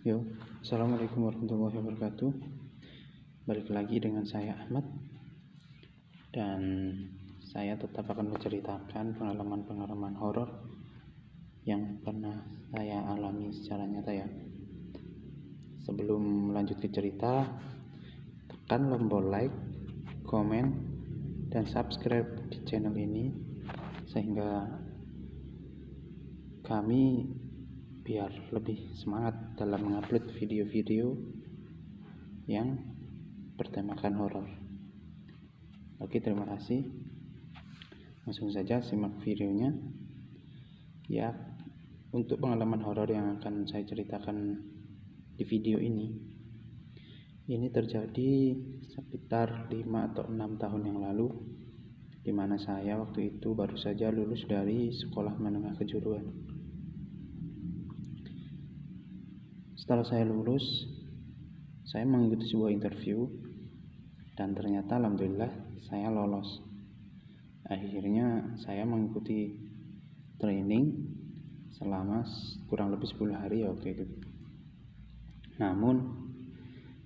Yo, Assalamualaikum warahmatullahi wabarakatuh. Balik lagi dengan saya Ahmad, dan saya tetap akan menceritakan pengalaman-pengalaman horor yang pernah saya alami secara nyata ya. Sebelum lanjut ke cerita, tekan tombol like, komen, dan subscribe di channel ini sehingga kami biar lebih semangat dalam mengupload video-video yang bertemakan horor. Oke, terima kasih. Langsung saja simak videonya. Ya, untuk pengalaman horor yang akan saya ceritakan di video ini terjadi sekitar 5 atau 6 tahun yang lalu, di mana saya waktu itu baru saja lulus dari sekolah menengah kejuruan. Setelah saya lulus, saya mengikuti sebuah interview dan ternyata alhamdulillah saya lolos. Akhirnya saya mengikuti training selama kurang lebih 10 hari waktu itu. Namun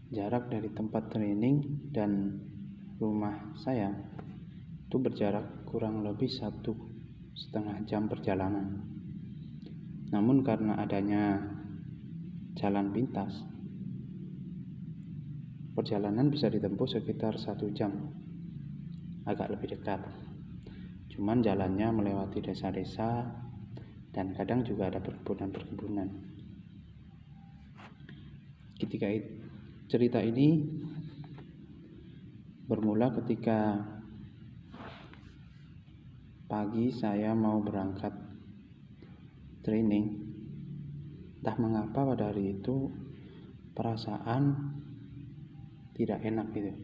jarak dari tempat training dan rumah saya itu berjarak kurang lebih 1,5 jam perjalanan. Namun karena adanya jalan pintas, perjalanan bisa ditempuh sekitar 1 jam, agak lebih dekat. Cuman jalannya melewati desa-desa dan kadang juga ada perkebunan-perkebunan. Ketika cerita ini bermula ketika pagi saya mau berangkat training. Entah mengapa pada hari itu perasaan tidak enak gitu.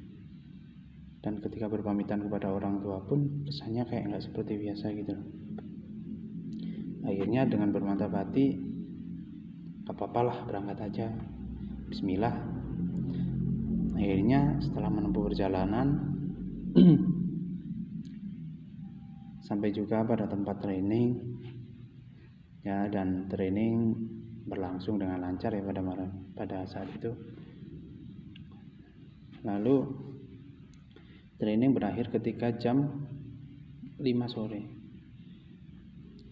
Dan ketika berpamitan kepada orang tua pun kesannya kayak nggak seperti biasa gitu. Akhirnya dengan bermantap hati, apa-apalah berangkat aja, bismillah. Akhirnya setelah menempuh perjalanan sampai juga pada tempat training ya, dan training berlangsung dengan lancar ya pada saat itu. Lalu training berakhir ketika jam 5 sore.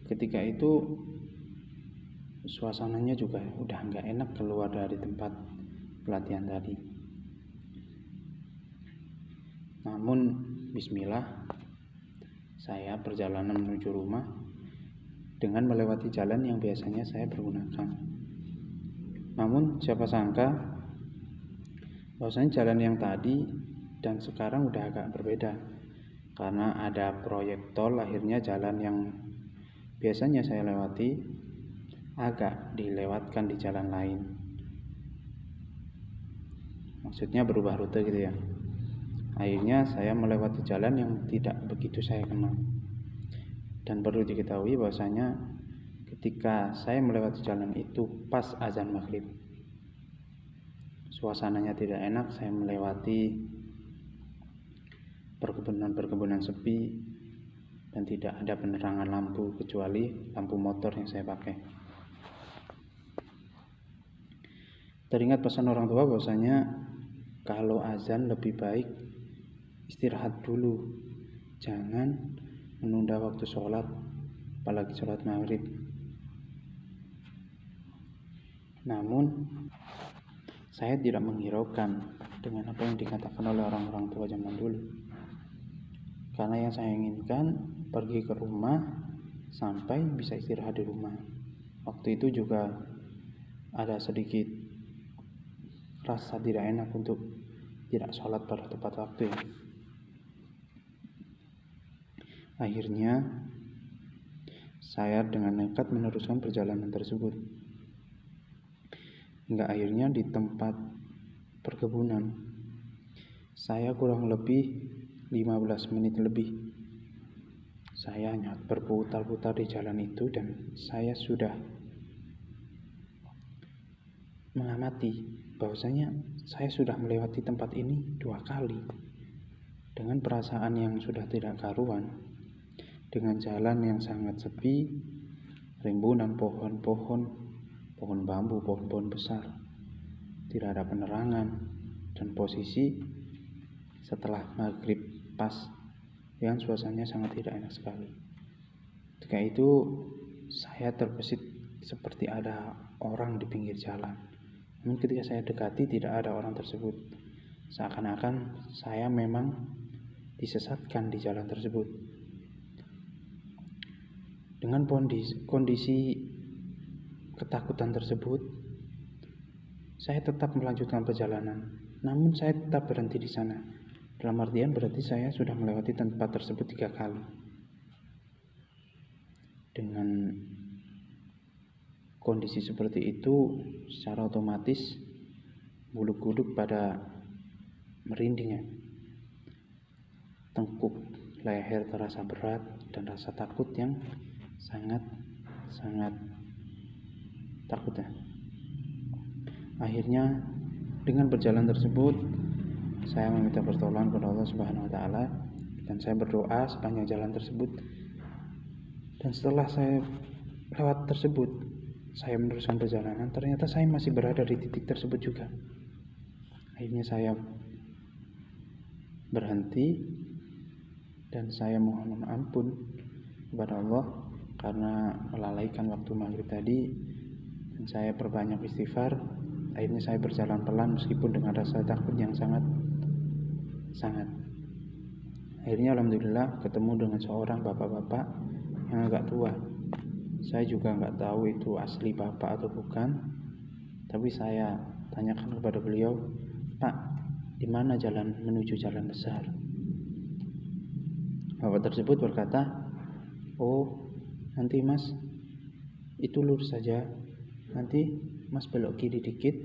Ketika itu suasananya juga udah nggak enak keluar dari tempat pelatihan tadi. Namun bismillah, saya perjalanan menuju rumah dengan melewati jalan yang biasanya saya pergunakan. Namun siapa sangka bahwasanya jalan yang tadi dan sekarang udah agak berbeda. Karena ada proyek tol, akhirnya jalan yang biasanya saya lewati agak dilewatkan di jalan lain. Maksudnya berubah rute gitu ya. Akhirnya saya melewati jalan yang tidak begitu saya kenal. Dan perlu diketahui bahwasanya ketika saya melewati jalan itu pas azan maghrib. Suasananya tidak enak, saya melewati perkebunan sepi dan tidak ada penerangan lampu kecuali lampu motor yang saya pakai. Teringat pesan orang tua bahwasanya kalau azan lebih baik istirahat dulu, jangan menunda waktu sholat, apalagi sholat maghrib. Namun saya tidak menghiraukan dengan apa yang dikatakan oleh orang-orang tua zaman dulu, karena yang saya inginkan pergi ke rumah sampai bisa istirahat di rumah. Waktu itu juga ada sedikit rasa tidak enak untuk tidak sholat pada tepat waktu ya. Akhirnya saya dengan nekat meneruskan perjalanan tersebut hingga akhirnya di tempat perkebunan saya kurang lebih 15 menit lebih. Saya hanya berputar-putar di jalan itu dan saya sudah mengamati bahwasanya saya sudah melewati tempat ini 2 kali dengan perasaan yang sudah tidak karuan, dengan jalan yang sangat sepi, rimbunan pohon bambu, pohon-pohon besar. tidak ada penerangan, dan posisi setelah maghrib pas yang suasananya sangat tidak enak sekali. Ketika itu saya terbesit seperti ada orang di pinggir jalan. Namun ketika saya dekati tidak ada orang tersebut. Seakan-akan saya memang disesatkan di jalan tersebut. Dengan kondisi ketakutan tersebut, saya tetap melanjutkan perjalanan. Namun saya tetap berhenti di sana. Dalam artian berarti saya sudah melewati tempat tersebut 3 kali. Dengan kondisi seperti itu, secara otomatis bulu kuduk pada merinding ya. Tengkuk leher terasa berat dan rasa takut yang sangat takut ya. Akhirnya dengan berjalan tersebut saya meminta pertolongan kepada Allah Subhanahu wa taala dan saya berdoa sepanjang jalan tersebut. Dan setelah saya lewat tersebut, saya meneruskan perjalanan, ternyata saya masih berada di titik tersebut juga. Akhirnya saya berhenti dan saya mohon ampun kepada Allah karena melalaikan waktu maghrib tadi, dan saya perbanyak istighfar. Akhirnya saya berjalan pelan meskipun dengan rasa takut yang sangat. Akhirnya alhamdulillah ketemu dengan seorang bapak-bapak yang agak tua. Saya juga nggak tahu itu asli bapak atau bukan, tapi saya tanyakan kepada beliau, "Pak, di mana jalan menuju jalan besar?" Bapak tersebut berkata, "Oh, nanti Mas, itu lurus saja. Nanti Mas belok kiri dikit,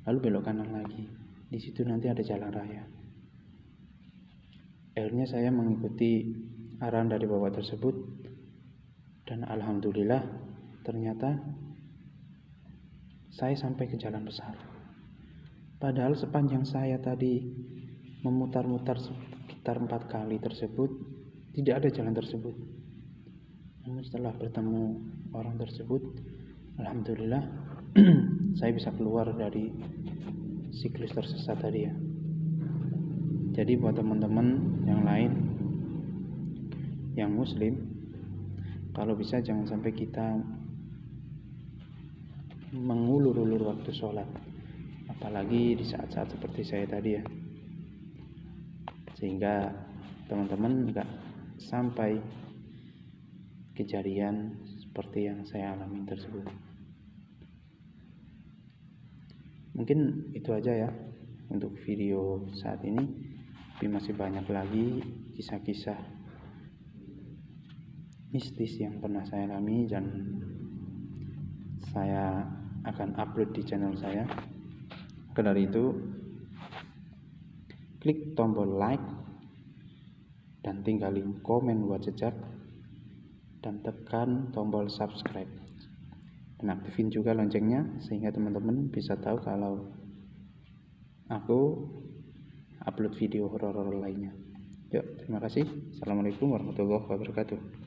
lalu belok kanan lagi. Di situ nanti ada jalan raya." Akhirnya saya mengikuti arahan dari bapak tersebut, dan alhamdulillah ternyata saya sampai ke jalan besar. Padahal sepanjang saya tadi memutar-mutar sekitar 4 kali tersebut, tidak ada jalan tersebut. Namun setelah bertemu orang tersebut, alhamdulillah saya bisa keluar dari siklus tersesat tadi ya. Jadi buat teman-teman yang lain yang muslim, kalau bisa jangan sampai kita mengulur-ulur waktu sholat, apalagi di saat-saat seperti saya tadi ya, sehingga teman-teman gak sampai kejadian seperti yang saya alami tersebut. Mungkin itu aja ya untuk video saat ini, tapi masih banyak lagi kisah-kisah mistis yang pernah saya alami dan saya akan upload di channel saya. Maka dari itu, klik tombol like dan tinggalin komen buat jejak, dan tekan tombol subscribe dan aktifin juga loncengnya sehingga teman-teman bisa tahu kalau aku upload video horor lainnya. Yuk, terima kasih. Assalamualaikum warahmatullahi wabarakatuh.